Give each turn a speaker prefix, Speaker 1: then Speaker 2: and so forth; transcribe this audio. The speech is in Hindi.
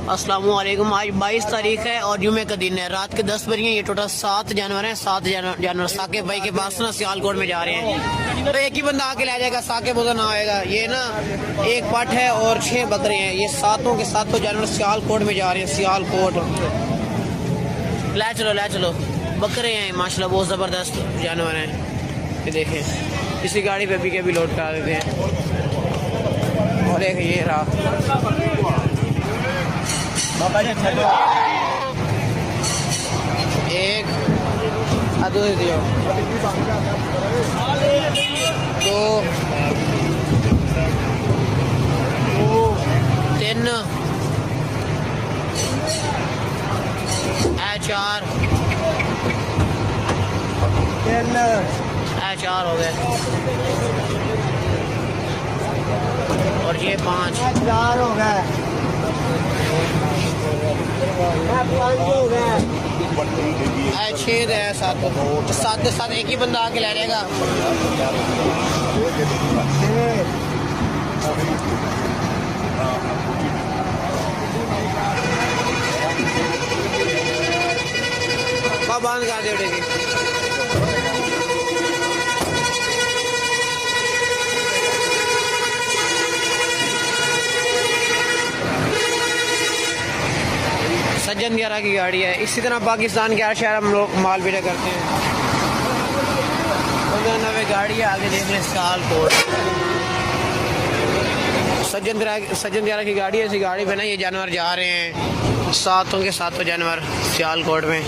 Speaker 1: अस्सलाम वालेकुम। आज 22 तारीख है और जुमे का दिन है। रात के 10 बज गए। ये टोटल 7 जानवर हैं। 7 जानवर साकिब भाई के पास ना सियालकोट में जा रहे हैं। तो एक ही बंदा आके ले जाएगा, साकिब उधर ना आएगा। ये ना एक पट है और 6 बकरे हैं। ये सातों के सातों जानवर सियालकोट में जा रहे हैं। सियालकोट ले चलो बकरे हैं माशाल्लाह, बहुत ज़बरदस्त जानवर हैं। ये देखें, इसी गाड़ी पे भी लोड करा देते हैं। और एक ये रहा एक आदो दे दियो, 2 3 4 4 हो गए और ये 5
Speaker 2: 4 हो गए,
Speaker 1: 6 है। 7 के साथ एक ही बंदा आके ले जाएगा। बंद कर दे उठेगी। सज्जन 11 की गाड़ी है। इसी तरह पाकिस्तान के हर शहर हम लोग माल बिना करते हैं। 90 गाड़ी है। आगे देख लें सियालकोट। सज्जन 11 की गाड़ी है। इसी गाड़ी पे ना ये जानवर जा रहे हैं, सातों के सातों जानवर सियालकोट में।